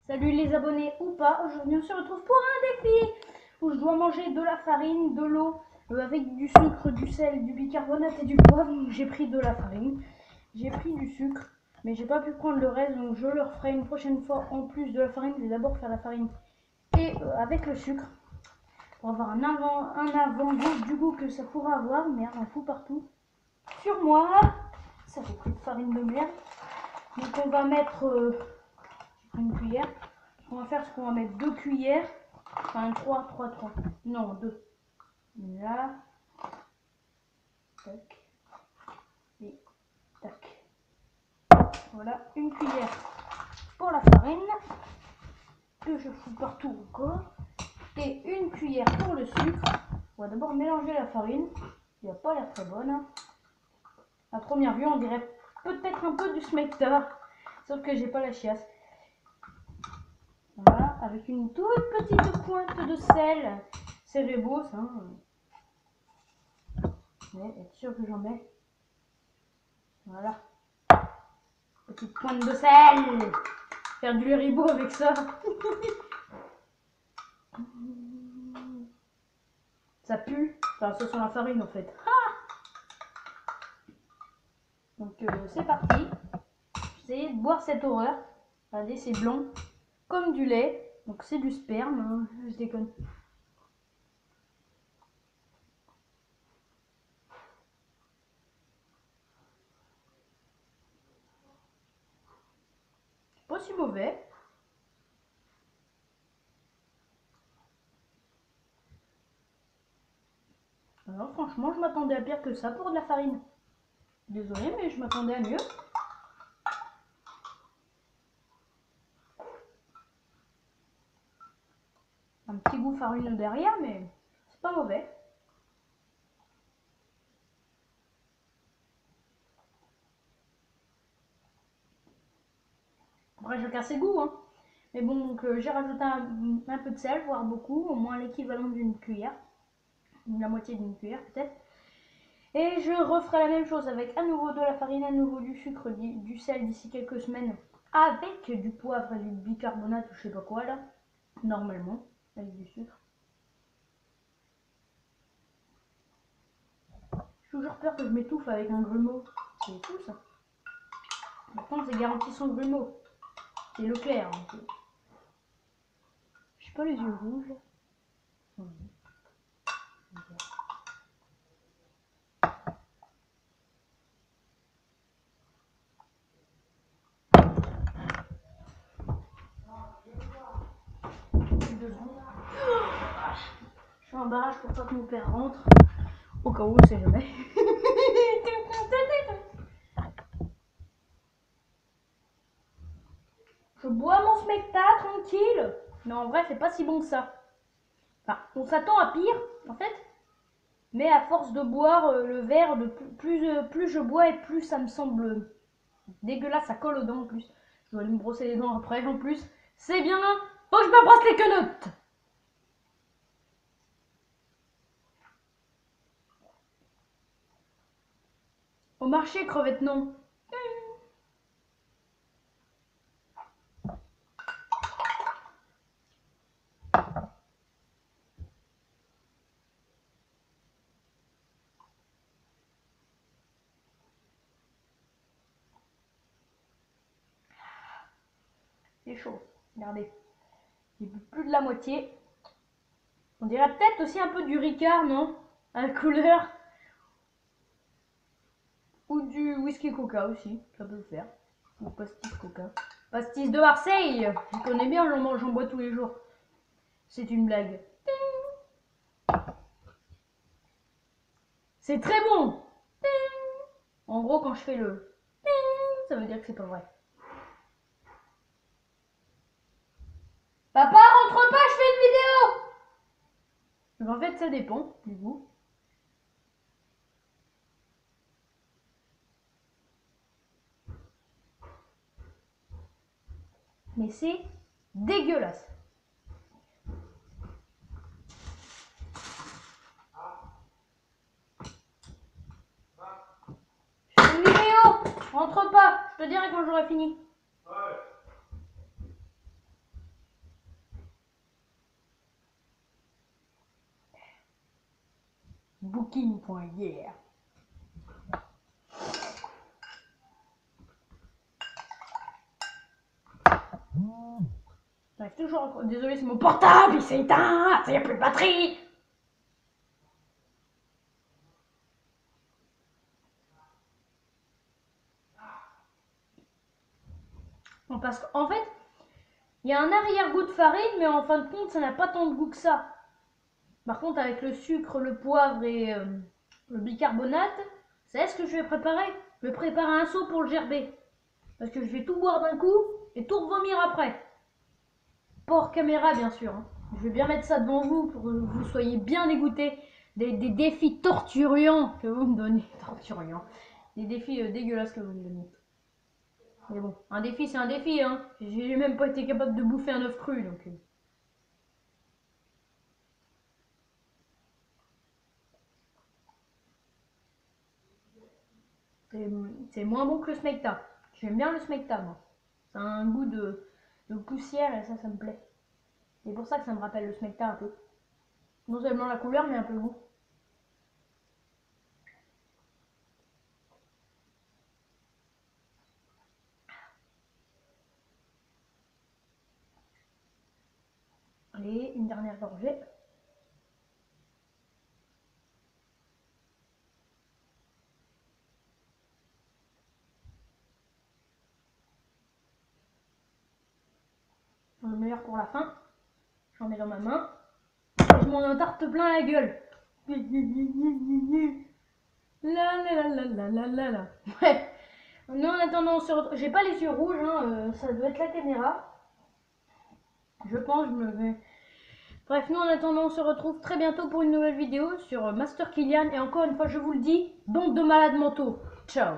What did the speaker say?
Salut les abonnés ou pas, aujourd'hui on se retrouve pour un défi où je dois manger de la farine, de l'eau avec du sucre, du sel, du bicarbonate et du poivre. J'ai pris de la farine, j'ai pris du sucre, mais j'ai pas pu prendre le reste, donc je le referai une prochaine fois en plus de la farine. Je vais d'abord faire la farine et avec le sucre pour avoir un avant-goût du goût que ça pourra avoir. Merde, on fout partout sur moi, ça fait plus de farine de merde. Donc on va mettre une cuillère. On va faire ce qu'on va mettre 2 cuillères, enfin 3, non 2. Là, tac, et tac. Voilà, une cuillère pour la farine, que je fous partout encore, et une cuillère pour le sucre. On va d'abord mélanger la farine, il n'a pas l'air très bonne. Hein. À première vue, on dirait peut-être un peu du smecter, sauf que j'ai pas la chiasse. Voilà, avec une toute petite pointe de sel. C'est beau ça. Mais être sûr que j'en mets. Voilà. Petite pointe de sel. Faire du ribot avec ça. Ça pue. Enfin, ça sent la farine en fait. Donc c'est parti. J'essaie de boire cette horreur. Regardez, c'est blanc. Comme du lait. Donc c'est du sperme. Hein. Je déconne. Pas si mauvais. Alors franchement, je m'attendais à pire que ça pour de la farine. Désolée, mais je m'attendais à mieux. Un petit goût farineux derrière, mais c'est pas mauvais. Après, chacun ses goûts, hein. Mais bon, donc j'ai rajouté un peu de sel, voire beaucoup, au moins l'équivalent d'une cuillère. La moitié d'une cuillère peut-être. Et je referai la même chose avec à nouveau de la farine, à nouveau du sucre, du sel d'ici quelques semaines. Avec du poivre et du bicarbonate ou je sais pas quoi là. Normalement, avec du sucre. J'ai toujours peur que je m'étouffe avec un grumeau. C'est fou ça. Pourtant c'est garanti sans grumeau. C'est Leclerc. Donc, j'ai pas les yeux rouges. Je fais un barrage pour pas que mon père rentre. Au cas où, on sait jamais. Je bois mon smecta tranquille. Mais en vrai, c'est pas si bon que ça. Enfin, on s'attend à pire, en fait. Mais à force de boire le verre, plus je bois et plus ça me semble dégueulasse. Ça colle aux dents en plus. Je dois aller me brosser les dents après en plus. C'est bien. Faut que je me brosse les quenottes. Au marché, crevettes non. C'est chaud. Regardez. J'ai bu plus de la moitié. On dirait peut-être aussi un peu du Ricard, non? À la couleur. Ou du whisky coca aussi. Ça peut le faire. Ou pastis coca. Pastis de Marseille. Je connais bien, j'en bois tous les jours. C'est une blague. C'est très bon. En gros, quand je fais le... ça veut dire que c'est pas vrai. Papa, rentre pas, je fais une vidéo. Donc en fait, ça dépend du goût. Mais c'est dégueulasse. Je fais une vidéo. Rentre pas, je te dirai quand j'aurai fini. booking.yeah. J'arrive toujours à... Désolé, c'est mon portable, il s'est éteint, il n'y a plus de batterie. Non, parce qu'en fait, il y a un arrière-goût de farine, mais en fin de compte, ça n'a pas tant de goût que ça. Par contre, avec le sucre, le poivre et le bicarbonate, c'est ce que je vais préparer. Je vais préparer un seau pour le gerber. Parce que je vais tout boire d'un coup et tout revomir après. Pas hors caméra, bien sûr. Hein. Je vais bien mettre ça devant vous pour que vous soyez bien dégoûtés des défis torturants que vous me donnez. Torturants. Des défis dégueulasses que vous me donnez. Mais bon, un défi, c'est un défi. Hein. J'ai même pas été capable de bouffer un œuf cru. Donc... C'est moins bon que le smecta. J'aime bien le smecta, moi. Ça a un goût de poussière et ça me plaît. C'est pour ça que ça me rappelle le smecta un peu. Non seulement la couleur, mais un peu le goût. Allez, une dernière gorgée. Le meilleur pour la fin. J'en mets dans ma main. Et je m'en entarte plein la gueule. La la la la la la la. Ouais. Nous en attendant, on se retrouve. J'ai pas les yeux rouges, hein, ça doit être la caméra. Je pense, je me vais. Bref, nous en attendant, on se retrouve très bientôt pour une nouvelle vidéo sur Master Kylian. Et encore une fois, je vous le dis, bande de malades mentaux. Ciao.